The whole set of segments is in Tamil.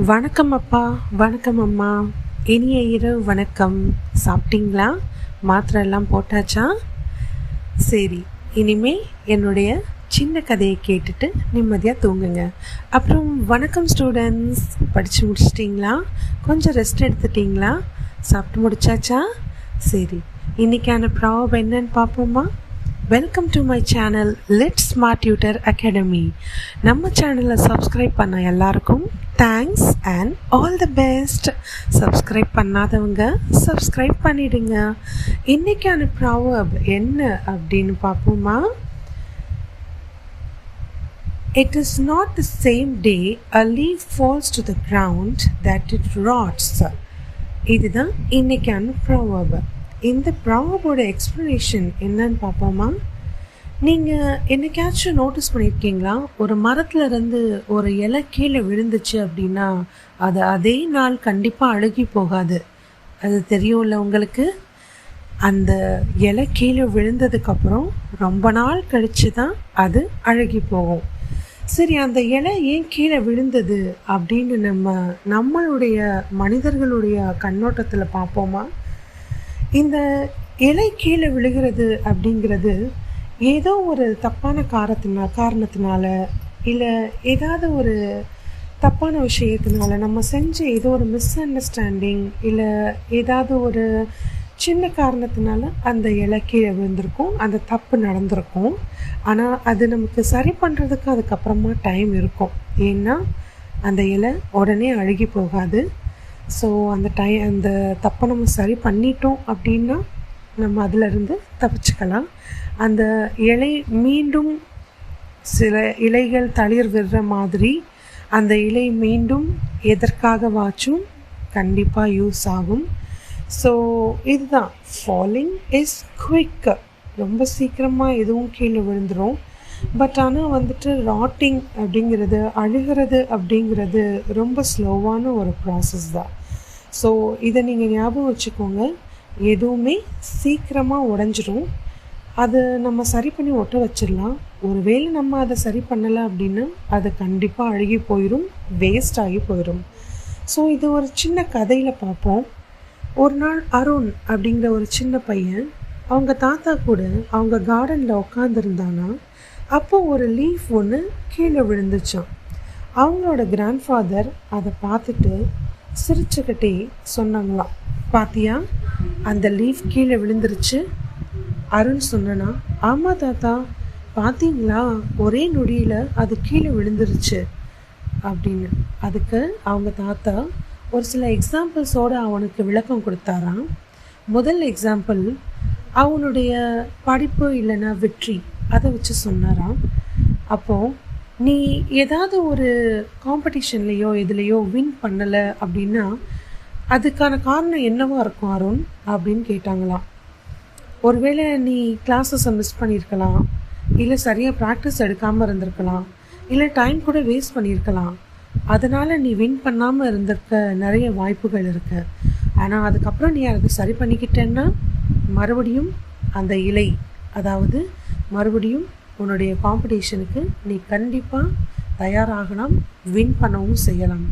வணக்கம் அப்பா, வணக்கம் அம்மா, இனிய இரவு வணக்கம். சாப்பிட்டீங்களா? மாத்திரை எல்லாம் போட்டாச்சா? சரி, இனிமே என்னுடைய சின்ன கதையை கேட்டுட்டு நிம்மதியாக தூங்குங்க. அப்புறம் வணக்கம் ஸ்டூடெண்ட்ஸ், படித்து முடிச்சிட்டிங்களா? கொஞ்சம் ரெஸ்ட் எடுத்துட்டிங்களா? சாப்பிட்டு முடிச்சாச்சா? சரி, இன்றைக்கான ப்ராப்ளம் என்னன்னு பார்ப்போமா? Welcome to my channel let smart tutor academy. நம்ம சேனலை சப்ஸ்கிரைப் பண்ண எல்லாருக்கும் thanks and all the best. Subscribe பண்ணாதவங்க சப்ஸ்கிரைப் பண்ணிடுங்க. இன்றைக்கான ப்ராவர்ப் என்ன அப்படின்னு பார்ப்போமா? It is not the same day a leaf falls to the ground that it rots. இதுதான் இன்னைக்கான ப்ராவர்ப். இந்த ப்ராவர்போட எக்ஸ்ப்ளனேஷன் என்னன்னு பார்ப்போமா? நீங்கள் என்னைக்காச்சும் நோட்டீஸ் பண்ணியிருக்கீங்களா? ஒரு மரத்தில் இருந்து ஒரு இலை கீழே விழுந்துச்சு அப்படின்னா அது அதே நாள் கண்டிப்பாக அழுகி போகாது. அது தெரியும்ல உங்களுக்கு? அந்த இலை கீழே விழுந்ததுக்கப்புறம் ரொம்ப நாள் கழித்து தான் அது அழுகி போகும். சரி, அந்த இலை ஏன் கீழே விழுந்தது அப்படின்னு நம்மளுடைய மனிதர்களுடைய கண்ணோட்டத்தில் பார்ப்போமா? இந்த இலை கீழே விழுகிறது அப்படிங்கிறது ஏதோ ஒரு தப்பான காரணத்தினால இல்லை ஏதாவது ஒரு தப்பான விஷயத்தினால நம்ம செஞ்ச ஏதோ ஒரு மிஸ் அண்டர்ஸ்டாண்டிங் இல்லை ஏதாவது ஒரு சின்ன காரணத்தினால அந்த இலை கீழே விழுந்திருக்கும், அந்த தப்பு நடந்திருக்கும். ஆனால் அது நமக்கு சரி பண்ணுறதுக்கு அதுக்கப்புறமா டைம் இருக்கும். ஏன்னா அந்த இலை உடனே அழுகி போகாது. ஸோ அந்த தப்பை நம்ம சரி பண்ணிட்டோம் அப்படின்னா நம்ம அதிலிருந்து தப்பிச்சுக்கலாம். அந்த இலை மீண்டும் சில இலைகள் தளிர் விடுற மாதிரி அந்த இலை மீண்டும் எதற்காக வாச்சும் கண்டிப்பாக யூஸ் ஆகும். ஸோ இதுதான், ஃபாலிங் இஸ் குவிக். ரொம்ப சீக்கிரமாக எதுவும் கீழே விழுந்துடும். பட் ஆனால் ராட்டிங் அப்படிங்கிறது, அழுகிறது அப்படிங்கிறது ரொம்ப ஸ்லோவான ஒரு ப்ராசஸ் தான். ஸோ இதை நீங்கள் ஞாபகம் வச்சுக்கோங்க. எதுவுமே சீக்கிரமாக உடஞ்சிரும். அதை நம்ம சரி பண்ணி ஒட்ட வச்சிடலாம். ஒருவேளை நம்ம அதை சரி பண்ணலை அப்படின்னா அது கண்டிப்பாக அழுகி போயிடும், வேஸ்ட் ஆகி போயிடும். ஸோ இது ஒரு சின்ன கதையில் பார்ப்போம். ஒரு நாள் அருண் அப்படிங்கிற ஒரு சின்ன பையன் அவங்க தாத்தா கூட அவங்க கார்டனில் உட்காந்துருந்தானா. அப்போ ஒரு லீஃப் ஒன்று கீழே விழுந்துச்சான். அவங்களோட கிராண்ட்ஃபாதர் அதை பார்த்துட்டு சிரிச்சுக்கிட்டே சொன்னாங்களாம், பாத்தியா, அந்த லீஃப் கீழே விழுந்துருச்சு. அருண் சொன்னா, ஆமாம் தாத்தா, பார்த்தீங்களா, ஒரே நொடியில் அது கீழே விழுந்துருச்சு அப்படின்னு. அதுக்கு அவங்க தாத்தா ஒரு சில எக்ஸாம்பிள்ஸோடு அவனுக்கு விளக்கம் கொடுத்தாராம். முதல் எக்ஸாம்பிள் அவனுடைய படிப்பு இல்லைன்னா வெற்றி, அதை வச்சு சொன்னாராம். அப்போது நீ ஏதாவது ஒரு காம்படிஷன்லேயோ எதுலேயோ வின் பண்ணலை அப்படின்னா அதுக்கான காரணம் என்னவாக இருக்கும் அருண் அப்படின்னு கேட்டாங்களாம். ஒருவேளை நீ கிளாஸஸை மிஸ் பண்ணியிருக்கலாம், இல்லை சரியாக ப்ராக்டிஸ் எடுக்காமல் இருந்திருக்கலாம், இல்லை டைம் கூட வேஸ்ட் பண்ணியிருக்கலாம். அதனால் நீ வின் பண்ணாமல் இருந்திருக்க நிறைய வாய்ப்புகள் இருக்குது. ஆனால் அதுக்கப்புறம் நீ அதை சரி பண்ணிக்கிட்டேன்னா மறுபடியும் அந்த இலை, அதாவது மறுபடியும் உன்னுடைய காம்படிஷனுக்கு நீ கண்டிப்பாக தயாராகலாம், வின் பண்ணவும் செய்யலாம்.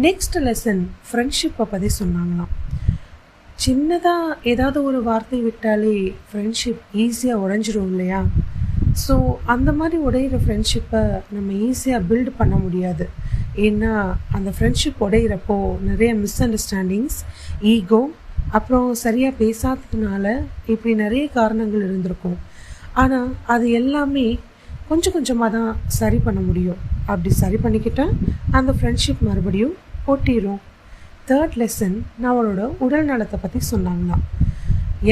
நெக்ஸ்ட் லெசன் ஃப்ரெண்ட்ஷிப்பை பற்றி சொன்னாங்களாம். சின்னதாக ஏதாவது ஒரு வார்த்தை விட்டாலே ஃப்ரெண்ட்ஷிப் ஈஸியாக உடைஞ்சிரும் இல்லையா? ஸோ அந்த மாதிரி உடையிற ஃப்ரெண்ட்ஷிப்பை நம்ம ஈஸியாக பில்டு பண்ண முடியாது. ஏன்னா அந்த ஃப்ரெண்ட்ஷிப் உடையிறப்போ நிறைய மிஸ் அண்டர்ஸ்டாண்டிங்ஸ், ஈகோ, அப்புறம் சரியாக பேசாததுனால இப்படி நிறைய காரணங்கள் இருந்திருக்கும். ஆனால் அது எல்லாமே கொஞ்சம் கொஞ்சமாக தான் சரி பண்ண முடியும். அப்படி சரி பண்ணிக்கிட்டால் அந்த ஃப்ரெண்ட்ஷிப் மறுபடியும் ஒட்டிடும். தேர்ட் லெசன் நம்மளோட உடல் நலத்தை பற்றி சொன்னாங்களாம்.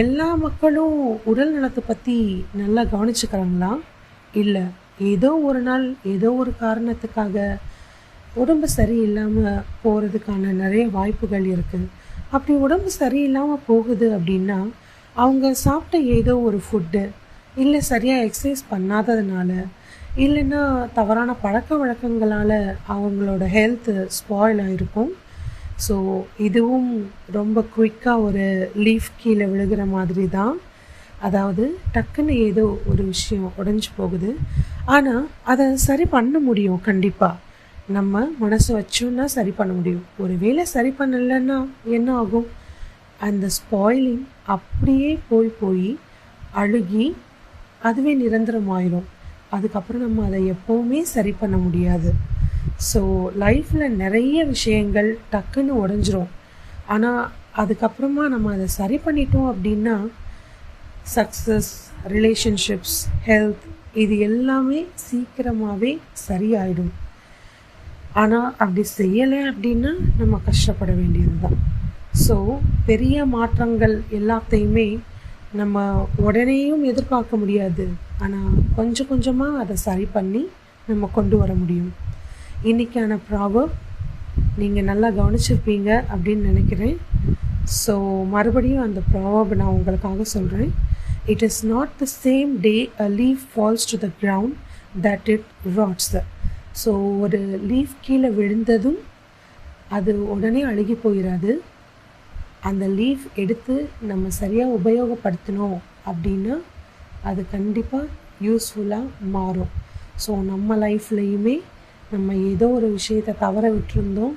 எல்லா மக்களும் உடல் நலத்தை பற்றி நல்லா கவனிச்சுக்கிறாங்களா? இல்லை, ஏதோ ஒரு நாள் ஏதோ ஒரு காரணத்துக்காக உடம்பு சரியில்லாமல் போகிறதுக்கான நிறைய வாய்ப்புகள் இருக்குது. அப்படி உடம்பு சரியில்லாமல் போகுது அப்படின்னா அவங்க சாப்பிட்ட ஏதோ ஒரு ஃபுட்டு, இல்லை சரியாக எக்ஸசைஸ் பண்ணாததுனால, இல்லைன்னா தவறான பழக்க வழக்கங்களால் அவங்களோட ஹெல்த்து ஸ்பாயில் ஆகிருக்கும். ஸோ இதுவும் ரொம்ப குயிக்காக ஒரு லீஃப் கீழே விழுகிற மாதிரி தான். அதாவது டக்குன்னு ஏதோ ஒரு விஷயம் உடைஞ்சு போகுது, ஆனால் அதை சரி பண்ண முடியும் கண்டிப்பாக. நம்ம மனசு வச்சோன்னா சரி பண்ண முடியும். ஒரு வேளை சரி பண்ணலைன்னா என்ன ஆகும்? அந்த ஸ்பாயிலிங் அப்படியே போய் அழுகி அதுவே நிரந்தரமாயிரும். அதுக்கப்புறம் நம்ம அதை எப்போவுமே சரி பண்ண முடியாது. ஸோ லைஃப்பில் நிறைய விஷயங்கள் டக்குன்னு உடஞ்சிரும். ஆனால் அதுக்கப்புறமா நம்ம அதை சரி பண்ணிட்டோம் அப்படின்னா சக்ஸஸ், ரிலேஷன்ஷிப்ஸ், ஹெல்த் இது எல்லாமே சீக்கிரமாகவே சரியாயிடும். ஆனால் அப்படி செய்யலை அப்படின்னா நம்ம கஷ்டப்பட வேண்டியது தான். ஸோ பெரிய மாற்றங்கள் எல்லாத்தையுமே நம்ம உடனேயும் எதிர்பார்க்க முடியாது. ஆனால் கொஞ்சம் கொஞ்சமாக அதை சரி பண்ணி நம்ம கொண்டு வர முடியும். இன்றைக்கான ப்ராவர்ப் நீங்கள் நல்லா கவனிச்சிருப்பீங்க அப்படின்னு நினைக்கிறேன். ஸோ மறுபடியும் அந்த ப்ராவர்ப் நான் உங்களுக்காக சொல்கிறேன். It is not the same day a leaf falls to the ground that it rots. So ஒரு லீஃப் கீழே விழுந்ததும் அது உடனே அழுகி போயிடாது. அந்த லீஃப் எடுத்து நம்ம சரியாக உபயோகப்படுத்தினோம் அப்படின்னா அது கண்டிப்பாக யூஸ்ஃபுல்லாக மாறும். ஸோ நம்ம லைஃப்லையுமே நம்ம ஏதோ ஒரு விஷயத்தை தவற விட்டுருந்தோம்,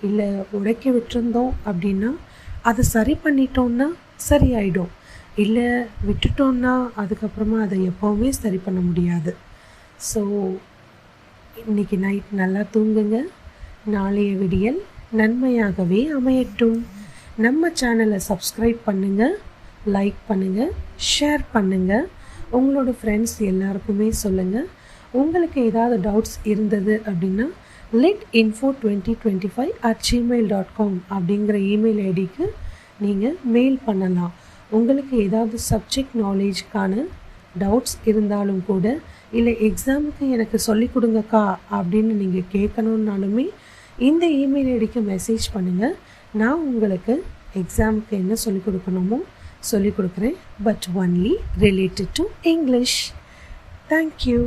இல்லை உடைக்க விட்டுருந்தோம் அப்படின்னா அதை சரி பண்ணிட்டோன்னா சரியாயிடும். இல்லை விட்டுட்டோன்னா அதுக்கப்புறமா அதை எப்போவுமே சரி பண்ண முடியாது. ஸோ இன்றைக்கி நைட் நல்லா தூங்குங்க. நாளைய விடியல் நன்மையாகவே அமையட்டும். நம்ம சேனலை சப்ஸ்கிரைப் பண்ணுங்கள், லைக் பண்ணுங்கள், ஷேர் பண்ணுங்கள். உங்களோட ஃப்ரெண்ட்ஸ் எல்லாருக்குமே சொல்லுங்கள். உங்களுக்கு ஏதாவது டவுட்ஸ் இருந்தது அப்படின்னா litinfo2025@gmail.com அப்படிங்கிற இமெயில் ஐடிக்கு நீங்கள் மெயில் பண்ணலாம். உங்களுக்கு ஏதாவது சப்ஜெக்ட் நாலேஜ்க்கான டவுட்ஸ் இருந்தாலும் கூட, இல்லை எக்ஸாமுக்கு எனக்கு சொல்லிக் கொடுங்கக்கா அப்படின்னு நீங்கள் கேட்கணுன்னாலுமே இந்த இமெயில் ஐடிக்கு மெசேஜ் பண்ணுங்கள். நான் உங்களுக்கு எக்ஸாமுக்கு என்ன சொல்லிக் கொடுக்கணுமோ சொல்லிக் கொடுக்குறேன். But only related to English. Thank you.